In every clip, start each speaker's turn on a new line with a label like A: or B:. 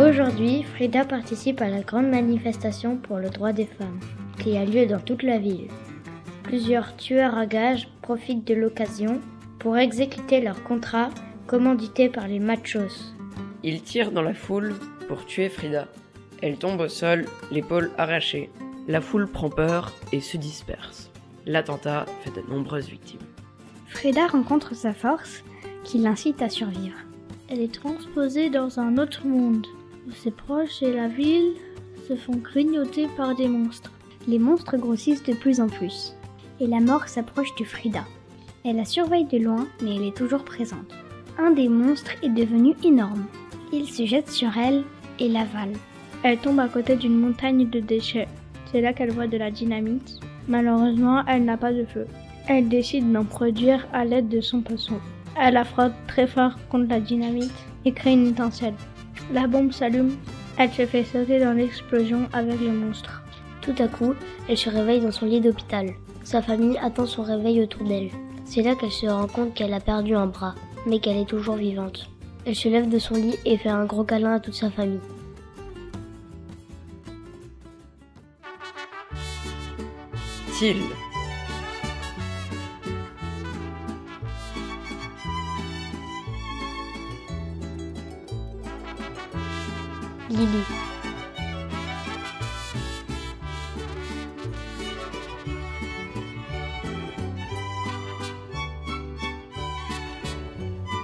A: Aujourd'hui, Frida participe à la grande manifestation pour le droit des femmes, qui a lieu dans toute la ville. Plusieurs tueurs à gages profitent de l'occasion pour exécuter leur contrat commandité par les machos.
B: Ils tirent dans la foule pour tuer Frida. Elle tombe au sol, l'épaule arrachée. La foule prend peur et se disperse. L'attentat fait de nombreuses victimes.
C: Frida rencontre sa force qui l'incite à survivre.
D: Elle est transposée dans un autre monde, où ses proches et la ville se font grignoter par des monstres.
C: Les monstres grossissent de plus en plus, et la mort s'approche de Frida. Elle la surveille de loin, mais elle est toujours présente. Un des monstres est devenu énorme. Il se jette sur elle et l'avale.
D: Elle tombe à côté d'une montagne de déchets. C'est là qu'elle voit de la dynamite. Malheureusement, elle n'a pas de feu. Elle décide d'en produire à l'aide de son poisson. Elle la frotte très fort contre la dynamite et crée une étincelle. La bombe s'allume. Elle se fait sauter dans l'explosion avec le monstre.
A: Tout à coup, elle se réveille dans son lit d'hôpital. Sa famille attend son réveil autour d'elle. C'est là qu'elle se rend compte qu'elle a perdu un bras, mais qu'elle est toujours vivante. Elle se lève de son lit et fait un gros câlin à toute sa famille.
B: Till.
A: Lily.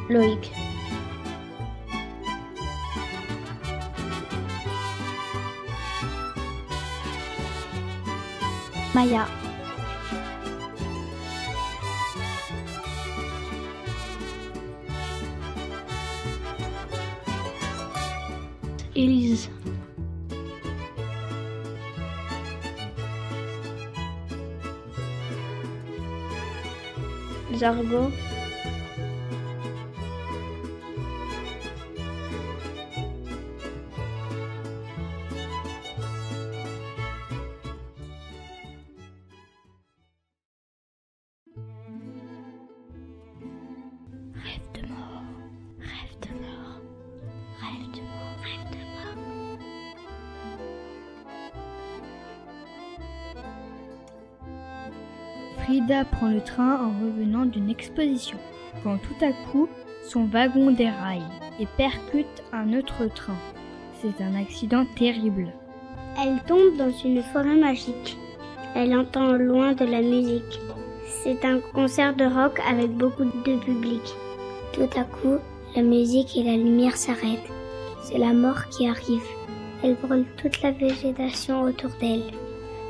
A: Loïc.
C: Maya.
D: Élise. Zarbo.
C: Rêve de mort, rêve de mort, rêve de mort, rêve de mort. Frida prend le train en revenant d'une exposition, quand tout à coup, son wagon déraille et percute un autre train. C'est un accident terrible.
E: Elle tombe dans une forêt magique. Elle entend au loin de la musique. C'est un concert de rock avec beaucoup de public. Tout à coup, la musique et la lumière s'arrêtent. C'est la mort qui arrive. Elle brûle toute la végétation autour d'elle.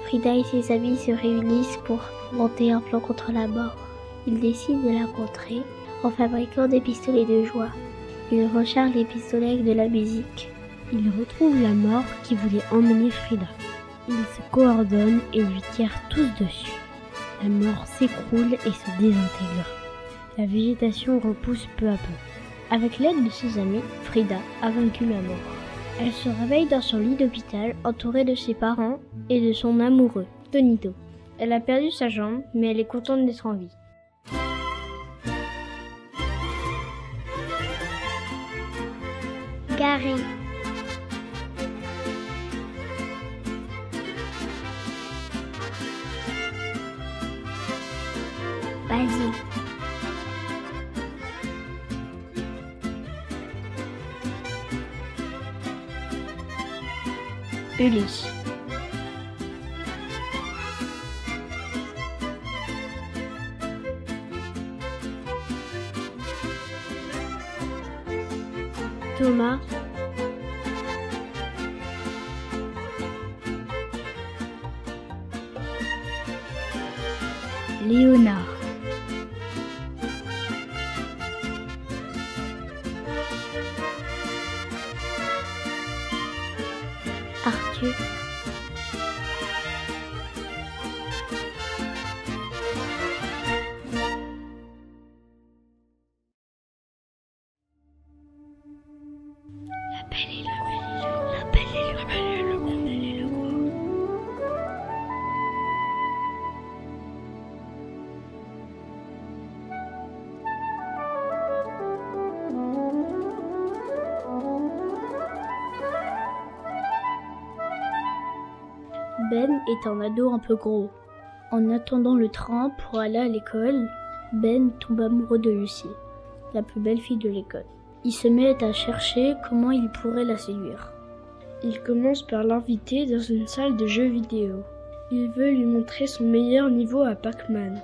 E: Frida et ses amis se réunissent pour monter un plan contre la mort. Ils décident de la contrer en fabriquant des pistolets de joie. Ils rechargent les pistolets avec de la musique. Ils retrouvent la mort qui voulait emmener Frida. Ils se coordonnent et lui tirent tous dessus. La mort s'écroule et se désintègre. La végétation repousse peu à peu. Avec l'aide de ses amis, Frida a vaincu la mort. Elle se réveille dans son lit d'hôpital, entourée de ses parents et de son amoureux, Tonito. Elle a perdu sa jambe, mais elle est contente d'être en vie. Gary. Basile.
A: Ulysse.
D: Thomas.
C: Léonard.
E: Arthur.
C: La belle et la belle et la belle et le grand, belle et le grand.
D: Ben est un ado un peu gros. En attendant le train pour aller à l'école, Ben tombe amoureux de Lucy, la plus belle fille de l'école. Il se met à chercher comment il pourrait la séduire. Il commence par l'inviter dans une salle de jeux vidéo. Il veut lui montrer son meilleur niveau à Pac-Man,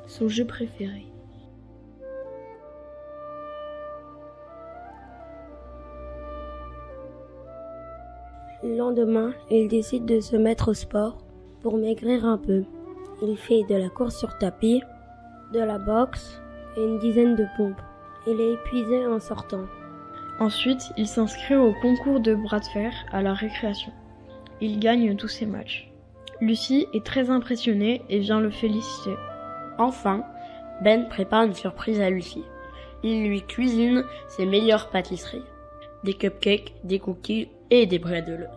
D: son jeu préféré.
E: Le lendemain, il décide de se mettre au sport pour maigrir un peu. Il fait de la course sur tapis, de la boxe et une dizaine de pompes. Il est épuisé en sortant.
D: Ensuite, il s'inscrit au concours de bras de fer à la récréation. Il gagne tous ses matchs. Lucy est très impressionnée et vient le féliciter.
F: Enfin, Ben prépare une surprise à Lucy. Il lui cuisine ses meilleures pâtisseries. Des cupcakes, des cookies et des bredels.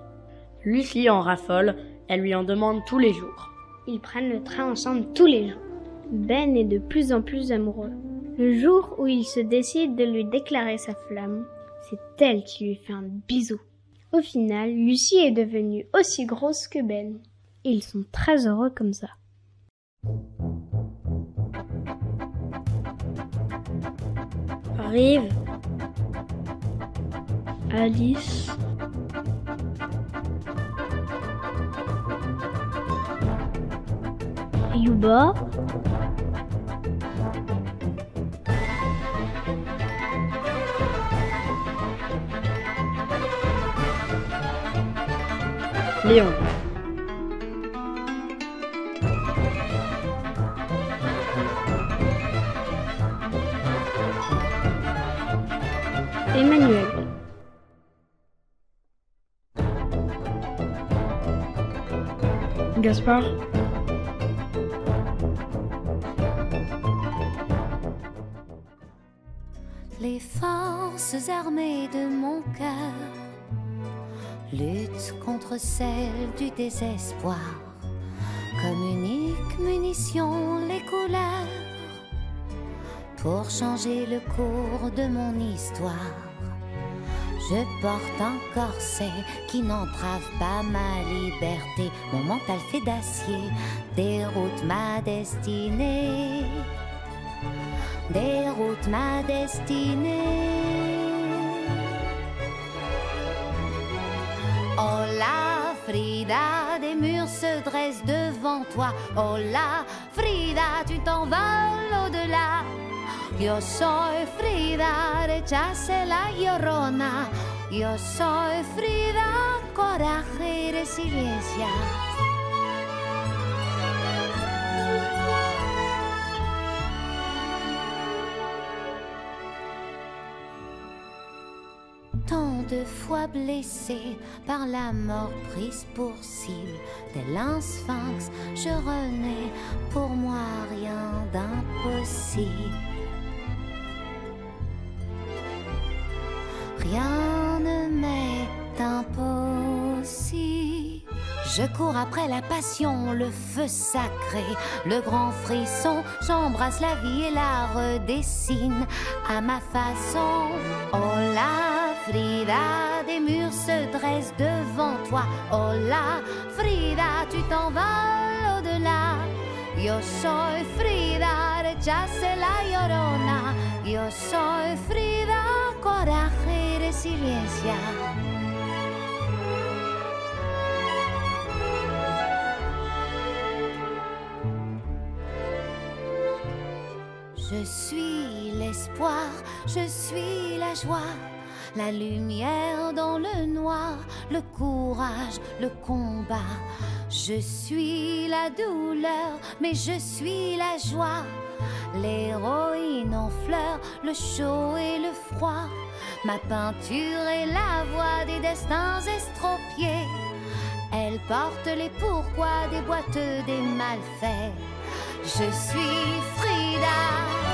F: Lucy en raffole, elle lui en demande tous les jours.
C: Ils prennent le train ensemble tous les jours.
D: Ben est de plus en plus amoureux. Le jour où il se décide de lui déclarer sa flamme, c'est elle qui lui fait un bisou. Au final, Lucy est devenue aussi grosse que Ben. Ils sont très heureux comme ça.
E: Arrive
D: Alice,
C: Yuba,
B: Léon,
D: Emmanuel, Gaspard,
G: Les forces armées de mon cœur luttent contre celles du désespoir. Comme unique munition, les couleurs pour changer le cours de mon histoire. Je porte un corset qui n'entrave pas ma liberté. Mon mental fait d'acier déroute ma destinée. Déroute ma destinée. Oh la Frida, des murs se dressent devant toi. Oh la Frida, tu t'envoles au-delà. Yo soy Frida, rechace la llorona. Yo soy Frida, coraje y resiliencia. Tant de fois blessée par la mort prise pour cible, tel un sphinx, je renais, pour moi rien d'impossible. Rien ne m'est impossible. Je cours après la passion, le feu sacré, le grand frisson. J'embrasse la vie et la redessine à ma façon. Oh la Frida, des murs se dressent devant toi. Oh la Frida, tu t'envoles au-delà. Yo soy Frida, rechace la llorona. Yo soy Frida, coraje y resiliencia. Je suis l'espoir, je suis la joie, la lumière dans le noir, le courage, le combat. Je suis la douleur, mais je suis la joie, l'héroïne en fleurs, le chaud et le froid. Ma peinture est la voix des destins estropiés. Elle porte les pourquoi des boiteux, des malfaits. Je suis Frida.